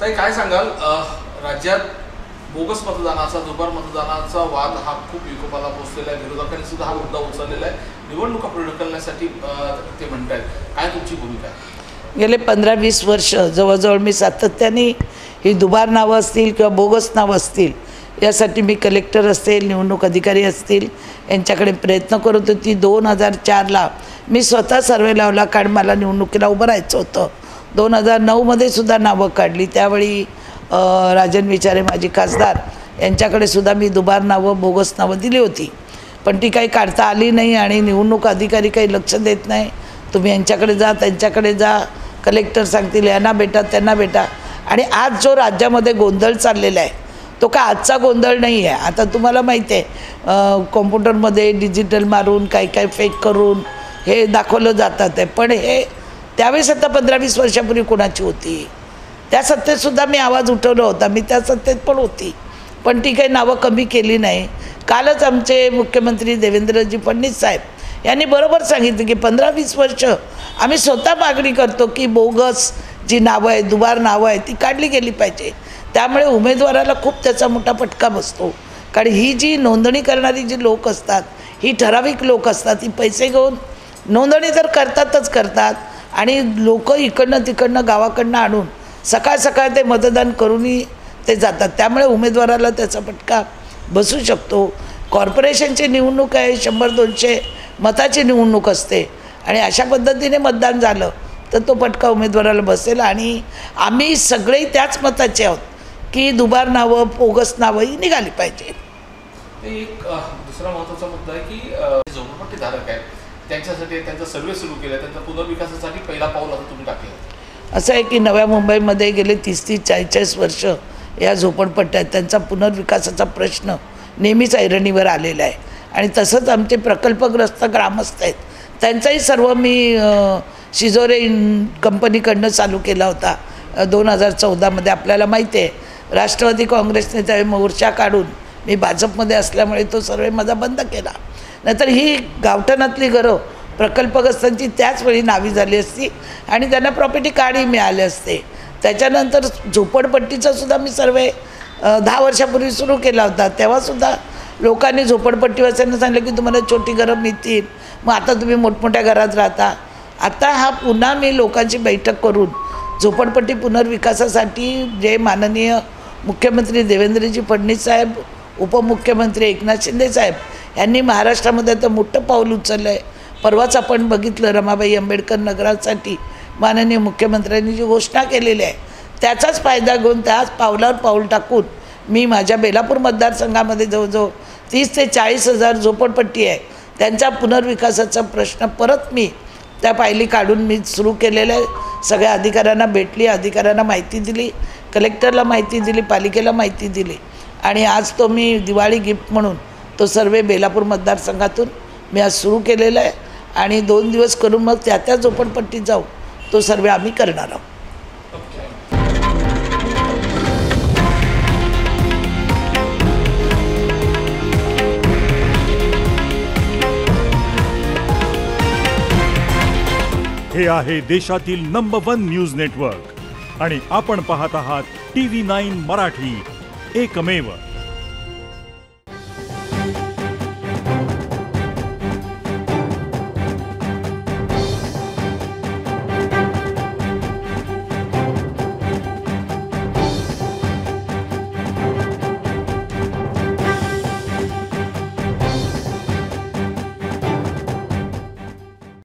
ताई काय सांगाल, राज्यात बोगस मतदानाचा, दुबार मतदानाचा वाद हा खूप विकोपाला पोहोचलेला आहे. विरोधकांनी सुद्धा हा मुद्दा उचललेला आहे. निवडणुका पुढे ढकलण्यासाठी ते म्हणतात. काय तुमची भूमिका आहे? गेले 15-20 वर्ष जवळजवळ मी सातत्याने ही दुबार नावं असतील किंवा बोगस नावं असतील यासाठी मी कलेक्टर असतील, निवडणूक अधिकारी असतील यांच्याकडे प्रयत्न करत होती. 2004ला मी स्वतः सर्वे लावला, कारण मला निवडणुकीला उभं राहायचं होतं. 2009मध्ये सुद्धा नावं काढली. त्यावेळी राजन विचारे माजी खासदार यांच्याकडे सुद्धा मी दुबार नावं, बोगस नावं दिली होती, पण ती काही काढता आली नाही. आणि निवडणूक अधिकारी काही लक्ष देत नाही. तुम्ही यांच्याकडे जा, त्यांच्याकडे जा, कलेक्टर सांगतील यांना भेटा, त्यांना भेटा. आणि आज जो राज्यामध्ये गोंधळ चाललेला आहे तो काय आजचा गोंधळ नाही आहे. आता तुम्हाला माहिती आहे, कॉम्प्युटरमध्ये डिजिटल मारून काही काही फेक करून हे दाखवलं जातात आहे. पण हे त्यावेळेस आता 15-20 वर्षापूर्वी कोणाची होती? त्या सत्तेतसुद्धा मी आवाज उठवला होता. मी त्या सत्तेत पण होती, पण ती काही नावं कमी केली नाही. कालच आमचे मुख्यमंत्री देवेंद्रजी फडणवीस साहेब यांनी बरोबर सांगितलं की 15-20 वर्ष आम्ही स्वतः मागणी करतो की बोगस जी नावं आहे, दुबार नावं आहे, ती काढली गेली पाहिजे. त्यामुळे उमेदवाराला खूप त्याचा मोठा फटका बसतो. कारण ही जी नोंदणी करणारी जी लोक असतात, ही ठराविक लोक असतात. ही पैसे घेऊन नोंदणी तर करतातच करतात आणि लोक इकडनं तिकडनं गावाकडनं आणून सकाळ सकाळ ते मतदान करूनही ते जातात. त्यामुळे उमेदवाराला त्याचा फटका बसू शकतो. कॉर्पोरेशनची निवडणूक आहे, 100-200 मताची निवडणूक असते आणि अशा पद्धतीने मतदान झालं तर तो फटका उमेदवाराला बसेल. आणि आम्ही सगळे त्याच मताचे आहोत की दुबार नावं, बोगस नावं ही निघाली पाहिजे. एक दुसरा महत्त्वाचा मुद्दा आहे की झोपडपट्टीधारक आहेत त्यांच्यासाठी त्यांचा सर्वे सुरू केला, त्यांच्या पुनर्विकासासाठी पहिला पाऊल आता तुम्ही टाकलं. असं आहे की नव्या मुंबईमध्ये गेले 30-40 वर्ष या झोपडपट्ट्या आहेत. त्यांचा पुनर्विकासाचा प्रश्न नेहमीच ऐरणीवर आलेला आहे. आणि तसंच आमचे प्रकल्पग्रस्त ग्रामस्थ आहेत, त्यांचाही सर्व मी शिजोरे कंपनीकडनं चालू केला होता 2014मध्ये. आपल्याला माहिती आहे राष्ट्रवादी काँग्रेसने त्यावेळी मोर्चा काढून मी भाजपमध्ये असल्यामुळे तो सर्वे माझा बंद केला. नाहीतर ही गावठाणातली घरं प्रकल्पग्रस्तांची त्याचवेळी नावी झाली असती आणि त्यांना प्रॉपर्टी कार्डही मिळाले असते. त्याच्यानंतर झोपडपट्टीचासुद्धा मी सर्वे 10 वर्षापूर्वी सुरू केला होता. तेव्हासुद्धा लोकांनी झोपडपट्टीवाल्यांना सांगितलं की तुम्हाला छोटी घरं मिळतील, मग आता तुम्ही मोठमोठ्या घरात राहता. आता हा पुन्हा मी लोकांची बैठक करून झोपडपट्टी पुनर्विकासासाठी जे माननीय मुख्यमंत्री देवेंद्रजी फडणवीस साहेब, उपमुख्यमंत्री एकनाथ शिंदे साहेब यांनी महाराष्ट्रामध्ये आता मोठं पाऊल उचललं आहे. परवाच आपण बघितलं रमाबाई आंबेडकर नगरासाठी माननीय मुख्यमंत्र्यांनी जी घोषणा केलेली आहे त्याचाच फायदा घेऊन त्याच पावलावर पाऊल टाकून मी माझ्या बेलापूर मतदारसंघामध्ये जवळजवळ 30 ते 40 हजार झोपडपट्टी आहे, त्यांचा पुनर्विकासाचा प्रश्न परत मी त्या पायली काढून मी सुरू केलेलं आहे. सगळ्या अधिकाऱ्यांना भेटली, अधिकाऱ्यांना माहिती दिली, कलेक्टरला माहिती दिली, पालिकेला माहिती दिली आणि आज तो मी दिवाळी गिफ्ट म्हणून तो सर्वे बेलापूर मतदारसंघातून मी आज सुरू केलेला आहे. आणि 2 दिवस करून मग त्या झोपडपट्टीत जाऊ तो सर्वे आम्ही करणार आहोत. हे आहे देशातील नंबर 1 न्यूज नेटवर्क आणि आपण पाहत आहात TV9 मराठी, एकमेव.